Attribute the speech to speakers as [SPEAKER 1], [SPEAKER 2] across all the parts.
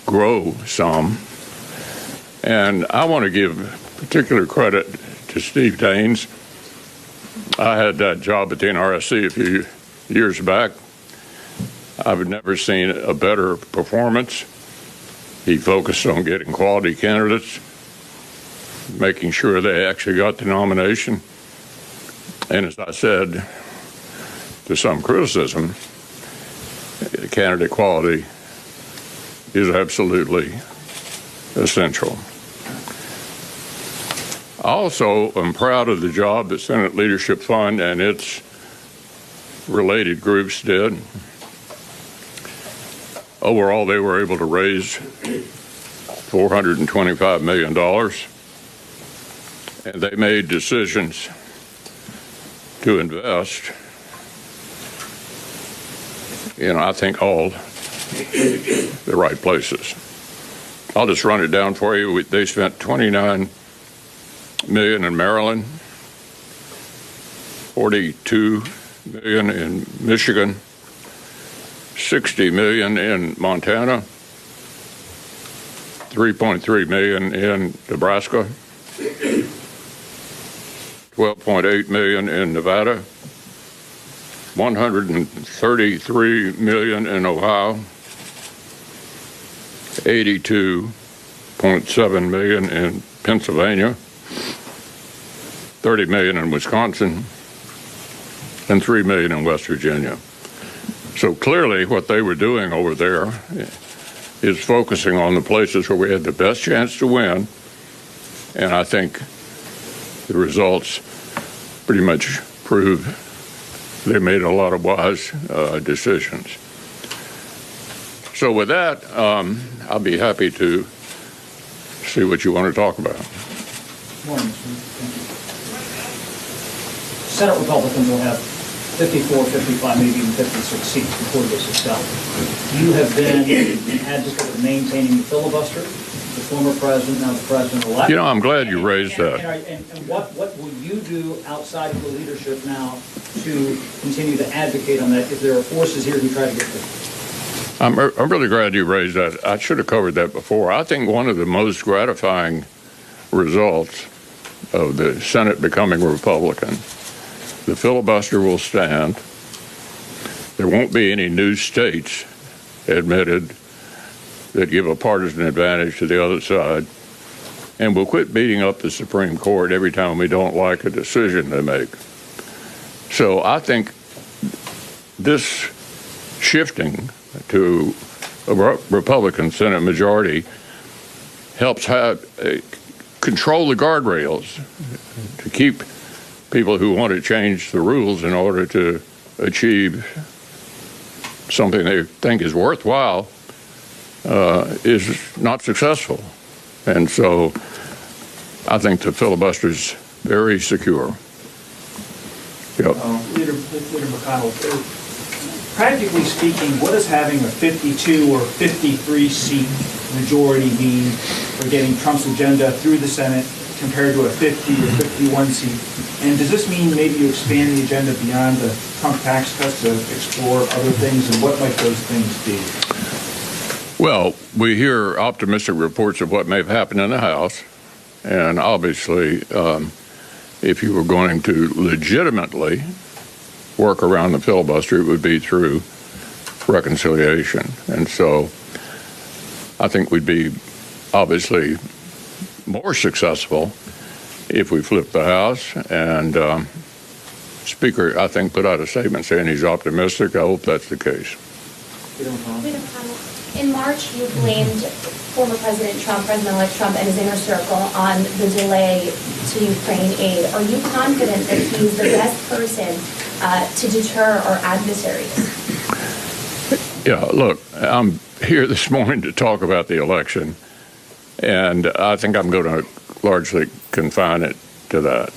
[SPEAKER 1] grow some. And I want to give particular credit to Steve Daines. I had that job at the NRSC a few years back. I've never seen a better performance. He focused on getting quality candidates, making sure they actually got the nomination. And as I said, to some criticism, candidate quality is absolutely essential. I also am proud of the job the Senate Leadership Fund and its related groups did. Overall, they were able to raise $425 million, and they made decisions to invest in, I think, all the right places. I'll just run it down for you. They spent $29 million in Maryland, $42 million in Michigan, $60 million in Montana, $3.3 million in Nebraska, $12.8 million in Nevada, $133 million in Ohio, $82.7 million in Pennsylvania, $30 million in Wisconsin, and $3 million in West Virginia. So clearly what they were doing over there is focusing on the places where we had the best chance to win. And I think the results pretty much prove they made a lot of wise decisions. So with that, I'll be happy to see what you want to talk about.
[SPEAKER 2] Morning, Thank you. Senate Republicans will have 54, 55, maybe even 56 seats before this is settled. You have been an advocate of maintaining the filibuster. The former president, now the president-elect.
[SPEAKER 1] You know, I'm glad you raised that.
[SPEAKER 2] And what will you do outside of the leadership now to continue to advocate on that if there are forces here who try to get there?
[SPEAKER 1] I'm really glad you raised that. I should have covered that before. I think one of the most gratifying results of the Senate becoming Republican, the filibuster will stand. There won't be any new states admitted that give a partisan advantage to the other side. And we'll quit beating up the Supreme Court every time we don't like a decision they make. So I think this shifting to a Republican Senate majority helps control the guardrails to keep people who want to change the rules in order to achieve something they think is worthwhile is not successful. And so I think the filibuster is very secure. Yep.
[SPEAKER 3] Leader McConnell, practically speaking, what does having a 52 or 53 seat majority mean for getting Trump's agenda through the Senate compared to a 50 or 51 seat? And does this mean maybe you expand the agenda beyond the Trump tax cuts to explore other things, and what might those things be?
[SPEAKER 1] Well, we hear optimistic reports of what may have happened in the House, and obviously, if you were going to legitimately work around the filibuster, it would be through reconciliation. And so I think we'd be obviously more successful if we flip the House. And Speaker, I think, put out a statement saying he's optimistic. I hope that's the case.
[SPEAKER 4] In March, you blamed former President Trump, President-elect Trump, and his inner circle on the delay to Ukraine aid. Are you confident that he's the best person to deter our adversaries?
[SPEAKER 1] Yeah, look, I'm here this morning to talk about the election, and I think I'm going to largely confine it to that.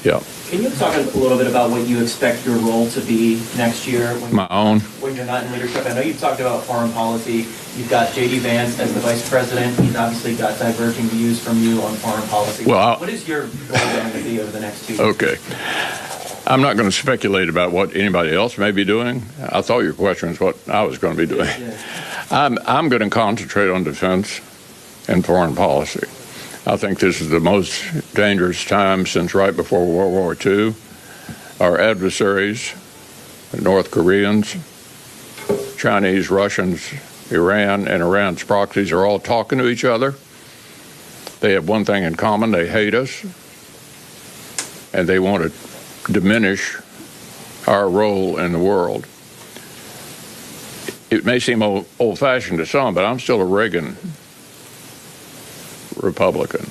[SPEAKER 1] Yeah.
[SPEAKER 5] Can you talk a little bit about what you expect your role to be next year when you're not in leadership? I know you've talked about foreign policy. You've got J.D. Vance as the vice president. He's obviously got diverging views from you on foreign policy. Well, what is your role going to be over the next 2 years?
[SPEAKER 1] Okay. I'm not going to speculate about what anybody else may be doing. I thought your question was what I was going to be doing. I'm going to concentrate on defense and foreign policy. I think this is the most dangerous time since right before World War II. Our adversaries, the North Koreans, Chinese, Russians, Iran, and Iran's proxies are all talking to each other. They have one thing in common: they hate us, and they want to diminish our role in the world. It may seem old-fashioned to some, but I'm still a Reagan Republican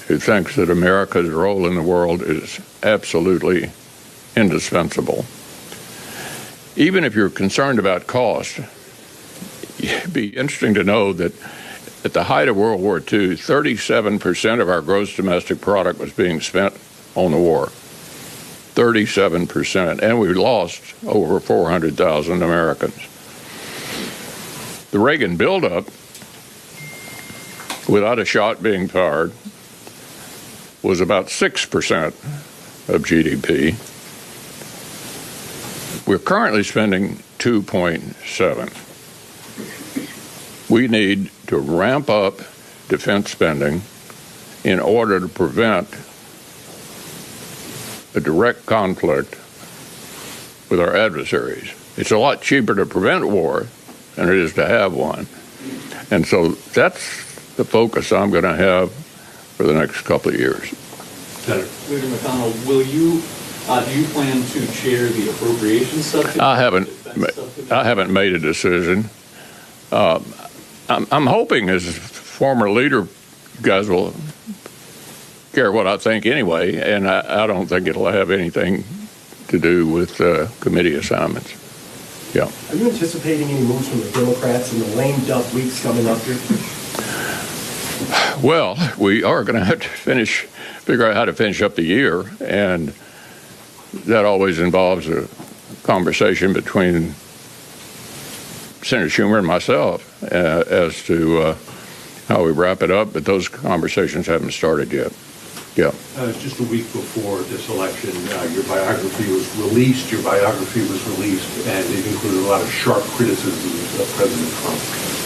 [SPEAKER 1] who thinks that America's role in the world is absolutely indispensable. Even if you're concerned about cost, it'd be interesting to know that at the height of World War II, 37% of our gross domestic product was being spent on the war. 37%. And we lost over 400,000 Americans. The Reagan buildup, without a shot being fired, was about 6% of GDP. We're currently spending 2.7. We need to ramp up defense spending in order to prevent a direct conflict with our adversaries. It's a lot cheaper to prevent war than it is to have one. And so that's the focus I'm going to have for the next couple of years.
[SPEAKER 6] Senator McConnell, do you plan to chair the appropriations subcommittee?
[SPEAKER 1] I haven't made a decision. I'm hoping, as former leader, you guys will care what I think anyway, and I don't think it'll have anything to do with committee assignments. Yeah.
[SPEAKER 7] Are you anticipating any moves from the Democrats in the lame duck weeks coming up here?
[SPEAKER 1] Well, we are going to have to figure out how to finish up the year, and that always involves a conversation between Senator Schumer and myself as to how we wrap it up, but those conversations haven't started yet. Yeah.
[SPEAKER 6] Just a week before this election, your biography was released. And it included a lot of sharp criticisms of President Trump.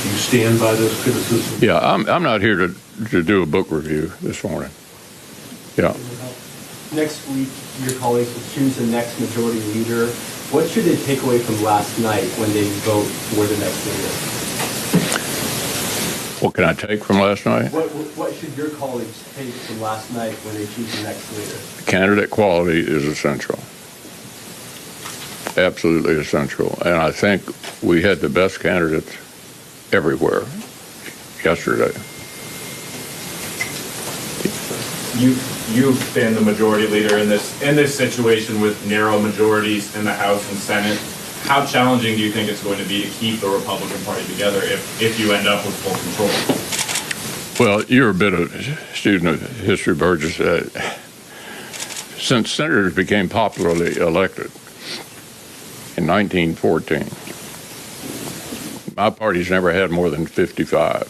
[SPEAKER 6] Do you stand by those criticisms?
[SPEAKER 1] Yeah, I'm not here to do a book review this morning. Yeah.
[SPEAKER 8] Next week, your colleagues will choose the next majority leader. What should they take away from last night when they vote for the next leader?
[SPEAKER 1] What can I take from last night?
[SPEAKER 8] What should your colleagues take from last night when they choose the next leader?
[SPEAKER 1] Candidate quality is essential. Absolutely essential. And I think we had the best candidates everywhere yesterday.
[SPEAKER 9] You've been the majority leader in this situation with narrow majorities in the House and Senate. How challenging do you think it's going to be to keep the Republican Party together if you end up with full control?
[SPEAKER 1] Well, you're a bit of a student of history, Burgess. Since senators became popularly elected in 1914, my party's never had more than 55.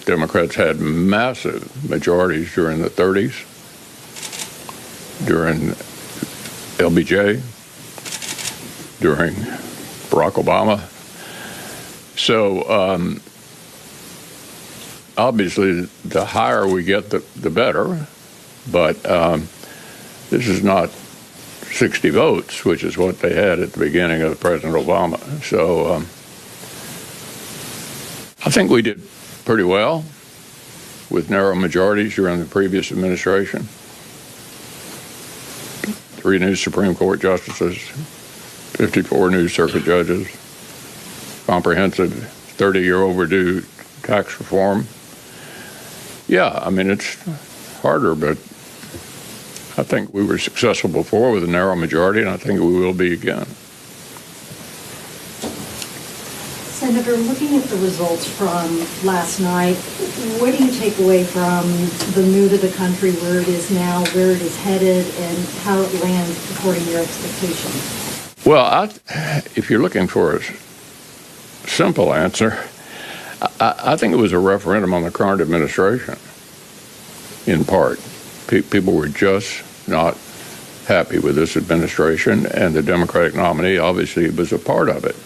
[SPEAKER 1] Democrats had massive majorities during the 30s, during LBJ, during Barack Obama. So obviously, the higher we get, the better. But this is not 60 votes, which is what they had at the beginning of President Obama. So I think we did pretty well with narrow majorities during the previous administration. 3 new Supreme Court justices, 54 new circuit judges, comprehensive 30-year overdue tax reform. Yeah, I mean, it's harder, but I think we were successful before with a narrow majority, and I think we will be again.
[SPEAKER 10] Senator, looking at the results from last night, what do you take away from the mood of the country, where it is now, where it is headed, and how it lands according to your expectations?
[SPEAKER 1] Well, if you're looking for a simple answer, I think it was a referendum on the current administration, in part. People were just not happy with this administration, and the Democratic nominee obviously was a part of it.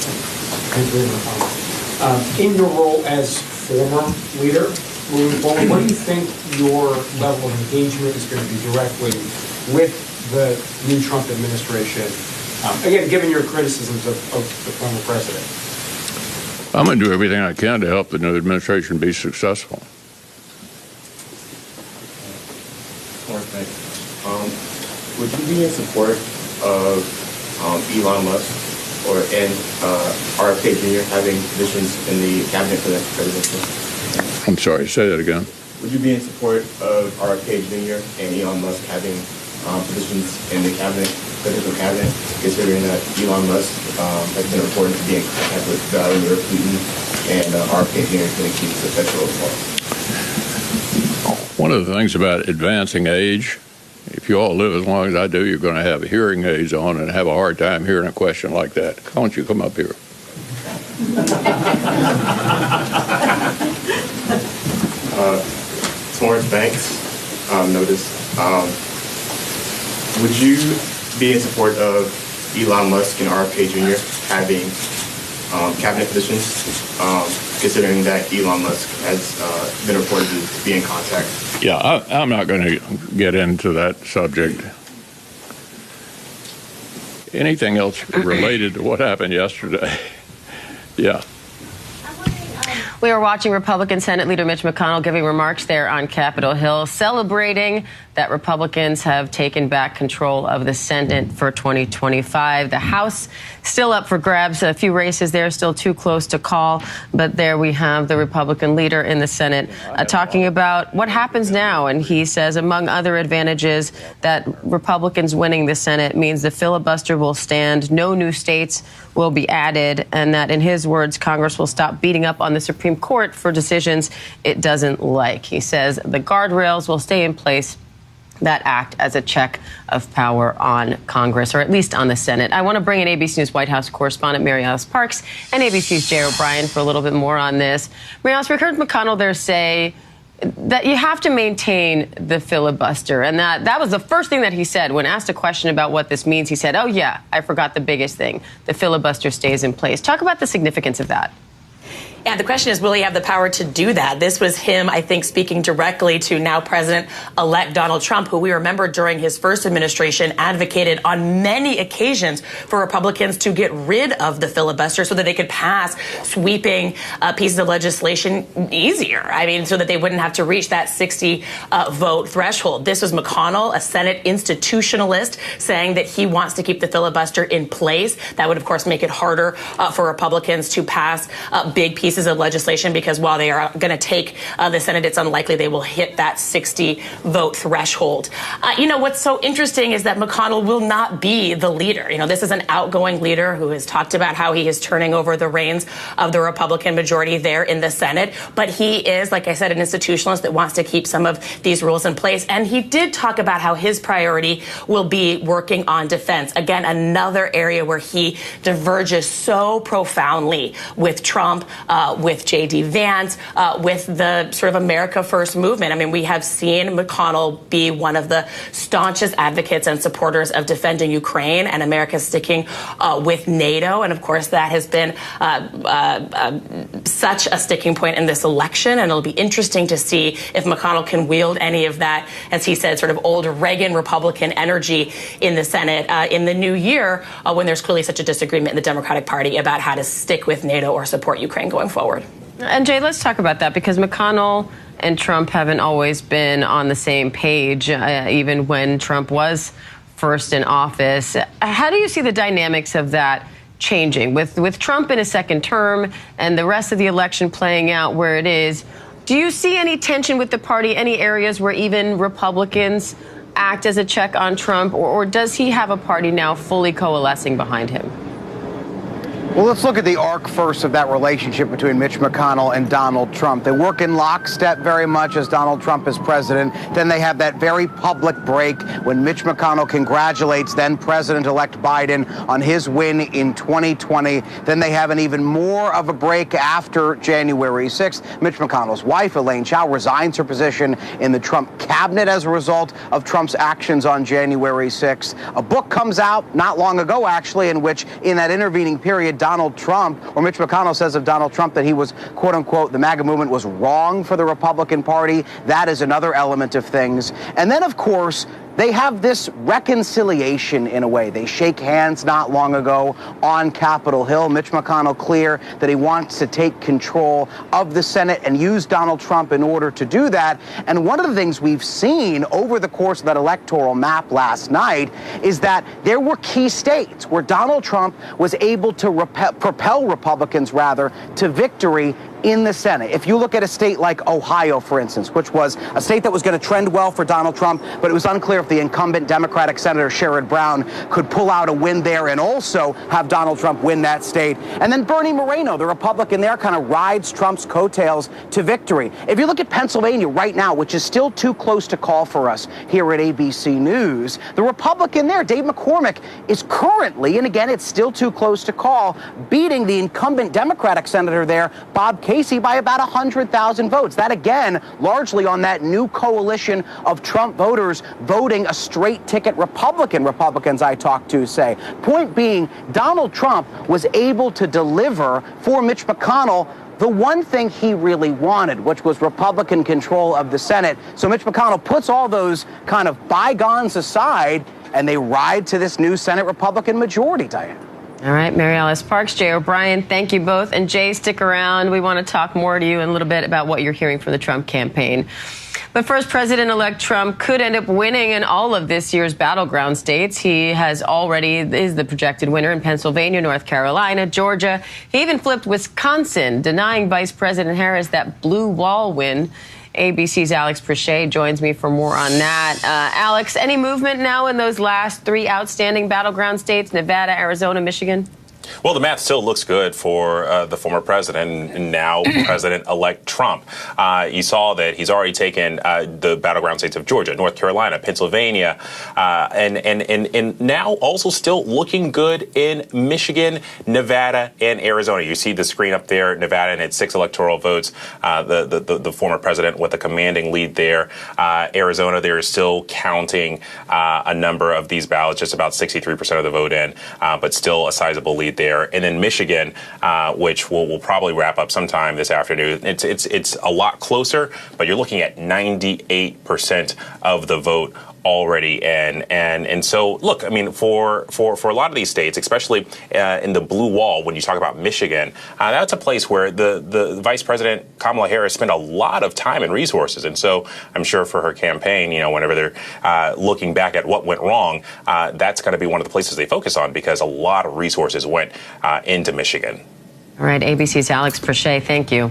[SPEAKER 7] Thank you, McConnell. In your role as former leader, moving forward, what do you think your level of engagement is going to be directly with the new Trump administration? Again, given your criticisms of the former president.
[SPEAKER 1] I'm going to do everything I can to help the new administration be successful.
[SPEAKER 11] Would you be in support of Elon Musk and RFK Jr. having positions in the cabinet for the presidency?
[SPEAKER 1] I'm sorry, say that again.
[SPEAKER 11] Would you be in support of RFK Jr. and Elon Musk having positions in the presidential cabinet, considering that Elon Musk has been reported to be in contact with Vladimir Putin and RFK Jr. has been accused of sexual assault?
[SPEAKER 1] One of the things about advancing age, if you all live as long as I do, you're going to have hearing aids on and have a hard time hearing a question like that. Why don't you come up here?
[SPEAKER 11] Torrance Banks, noticed. Would you be in support of Elon Musk and RFK Jr. having cabinet positions, considering that Elon Musk has been reported to be in contact?
[SPEAKER 1] Yeah, I'm not going to get into that subject. Anything else related to what happened yesterday? Yeah.
[SPEAKER 12] We were watching Republican Senate Leader Mitch McConnell giving remarks there on Capitol Hill, celebrating that Republicans have taken back control of the Senate for 2025. The House still up for grabs. A few races there, still too close to call. But there we have the Republican leader in the Senate talking about what happens now. And he says, among other advantages, that Republicans winning the Senate means the filibuster will stand, no new states will be added, and that, in his words, Congress will stop beating up on the Supreme Court for decisions it doesn't like. He says the guardrails will stay in place that act as a check of power on Congress, or at least on the Senate. I want to bring in ABC News White House correspondent Mary Alice Parks and ABC's Jay O'Brien for a little bit more on this. Mary Alice, we heard McConnell there say that you have to maintain the filibuster, and that was the first thing that he said when asked a question about what this means. He said, oh yeah, I forgot the biggest thing. The filibuster stays in place. Talk about the significance of that.
[SPEAKER 13] Yeah, the question is, will he have the power to do that? This was him, I think, speaking directly to now President-elect Donald Trump, who we remember during his first administration advocated on many occasions for Republicans to get rid of the filibuster so that they could pass sweeping pieces of legislation easier. I mean, so that they wouldn't have to reach that 60 vote threshold. This was McConnell, a Senate institutionalist, saying that he wants to keep the filibuster in place. That would, of course, make it harder for Republicans to pass big pieces of legislation, because while they are going to take the Senate, it's unlikely they will hit that 60 vote threshold. What's so interesting is that McConnell will not be the leader. This is an outgoing leader who has talked about how he is turning over the reins of the Republican majority there in the Senate. But he is, like I said, an institutionalist that wants to keep some of these rules in place. And he did talk about how his priority will be working on defense. Again, another area where he diverges so profoundly with Trump, with J.D. Vance, with the sort of America First movement. I mean, we have seen McConnell be one of the staunchest advocates and supporters of defending Ukraine and America sticking with NATO. And of course, that has been such a sticking point in this election. And it'll be interesting to see if McConnell can wield any of that, as he said, sort of old Reagan Republican energy in the Senate in the new year, when there's clearly such a disagreement in the Democratic Party about how to stick with NATO or support Ukraine going forward.
[SPEAKER 12] And Jay, let's talk about that, because McConnell and Trump haven't always been on the same page, even when Trump was first in office. How do you see the dynamics of that changing with Trump in a second term and the rest of the election playing out where it is? Do you see any tension with the party, any areas where even Republicans act as a check on Trump, or does he have a party now fully coalescing behind him?
[SPEAKER 14] Well, let's look at the arc first of that relationship between Mitch McConnell and Donald Trump. They work in lockstep very much as Donald Trump is president. Then they have that very public break when Mitch McConnell congratulates then President-elect Biden on his win in 2020. Then they have an even more of a break after January 6th. Mitch McConnell's wife, Elaine Chao, resigns her position in the Trump cabinet as a result of Trump's actions on January 6th. A book comes out not long ago, actually, in which, in that intervening period, Donald Trump, or Mitch McConnell says of Donald Trump that he was, quote unquote, the MAGA movement was wrong for the Republican Party. That is another element of things. And then, of course, they have this reconciliation in a way. They shake hands not long ago on Capitol Hill. Mitch McConnell clear that he wants to take control of the Senate and use Donald Trump in order to do that. And one of the things we've seen over the course of that electoral map last night is that there were key states where Donald Trump was able to propel Republicans, rather, to victory in the Senate. If you look at a state like Ohio, for instance, which was a state that was going to trend well for Donald Trump, but it was unclear if the incumbent Democratic Senator Sherrod Brown could pull out a win there and also have Donald Trump win that state. And then Bernie Moreno, the Republican there, kind of rides Trump's coattails to victory. If you look at Pennsylvania right now, which is still too close to call for us here at ABC News, the Republican there, Dave McCormick, is currently, and again, it's still too close to call, beating the incumbent Democratic Senator there, Bob Casey, by about 100,000 votes. That, again, largely on that new coalition of Trump voters voting a straight ticket Republicans I talked to say. Point being, Donald Trump was able to deliver for Mitch McConnell the one thing he really wanted, which was Republican control of the Senate. So Mitch McConnell puts all those kind of bygones aside, and they ride to this new Senate Republican majority, Diane.
[SPEAKER 12] All right, Mary Alice Parks, Jay O'Brien, thank you both. And Jay, stick around. We want to talk more to you in a little bit about what you're hearing from the Trump campaign. But first, President-elect Trump could end up winning in all of this year's battleground states. He is the projected winner in Pennsylvania, North Carolina, Georgia. He even flipped Wisconsin, denying Vice President Harris that blue wall win. ABC's Alex Prochet joins me for more on that. Alex, any movement now in those last three outstanding battleground states, Nevada, Arizona, Michigan?
[SPEAKER 15] Well, the math still looks good for the former president and now President-elect Trump. You saw that he's already taken the battleground states of Georgia, North Carolina, Pennsylvania, and now also still looking good in Michigan, Nevada, and Arizona. You see the screen up there, Nevada, and it's 6 electoral votes. The former president with a commanding lead there. Arizona, they're still counting a number of these ballots, just about 63% of the vote in, but still a sizable lead there. And then Michigan, which we'll probably wrap up sometime this afternoon. It's a lot closer, but you're looking at 98% of the vote already in. And so, look, I mean, for a lot of these states, especially in the blue wall, when you talk about Michigan, that's a place where the Vice President Kamala Harris spent a lot of time and resources. And so I'm sure for her campaign, whenever they're looking back at what went wrong, that's going to be one of the places they focus on, because a lot of resources went into Michigan.
[SPEAKER 12] All right, ABC's Alex Prochet, thank you.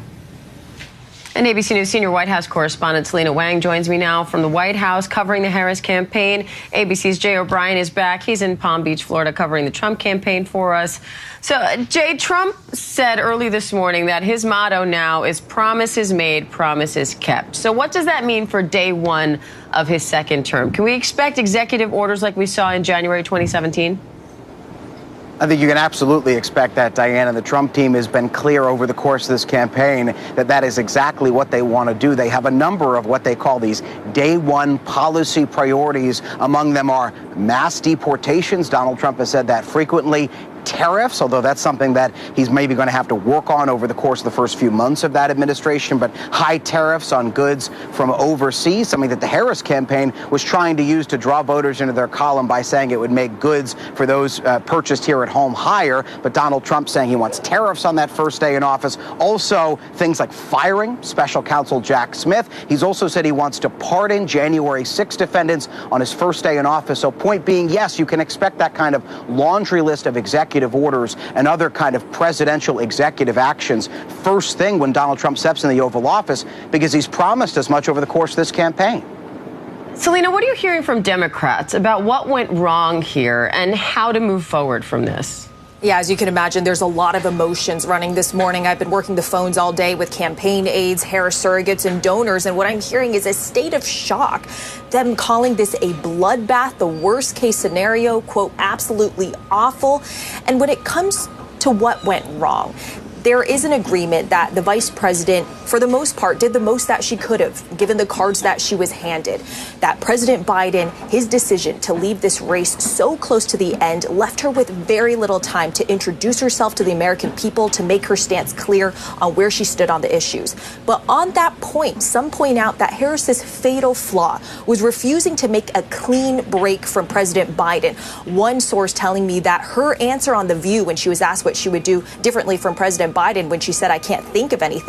[SPEAKER 12] And ABC News senior White House correspondent Selena Wang joins me now from the White House covering the Harris campaign. ABC's Jay O'Brien is back. He's in Palm Beach, Florida, covering the Trump campaign for us. So, Jay, Trump said early this morning that his motto now is promises made, promises kept. So what does that mean for day one of his second term? Can we expect executive orders like we saw in January 2017?
[SPEAKER 14] I think you can absolutely expect that, Diana. The Trump team has been clear over the course of this campaign that that is exactly what they want to do. They have a number of what they call these day one policy priorities. Among them are mass deportations. Donald Trump has said that frequently. Tariffs, although that's something that he's maybe going to have to work on over the course of the first few months of that administration, but high tariffs on goods from overseas, something that the Harris campaign was trying to use to draw voters into their column by saying it would make goods for those purchased here at home higher. But Donald Trump saying he wants tariffs on that first day in office. Also, things like firing special counsel Jack Smith. He's also said he wants to pardon January 6 defendants on his first day in office. So point being, yes, you can expect that kind of laundry list of executive orders and other kind of presidential executive actions first thing when Donald Trump steps in the Oval Office, because he's promised as much over the course of this campaign.
[SPEAKER 12] Selena, what are you hearing from Democrats about what went wrong here and how to move forward from this?
[SPEAKER 16] Yeah, as you can imagine, there's a lot of emotions running this morning. I've been working the phones all day with campaign aides, Harris surrogates, and donors, and what I'm hearing is a state of shock. Them calling this a bloodbath, the worst case scenario, quote, absolutely awful. And when it comes to what went wrong, there is an agreement that the vice president, for the most part, did the most that she could have, given the cards that she was handed. That President Biden, his decision to leave this race so close to the end, left her with very little time to introduce herself to the American people, to make her stance clear on where she stood on the issues. But on that point, some point out that Harris's fatal flaw was refusing to make a clean break from President Biden. One source telling me that her answer on The View when she was asked what she would do differently from President Biden, when she said, "I can't think of anything,"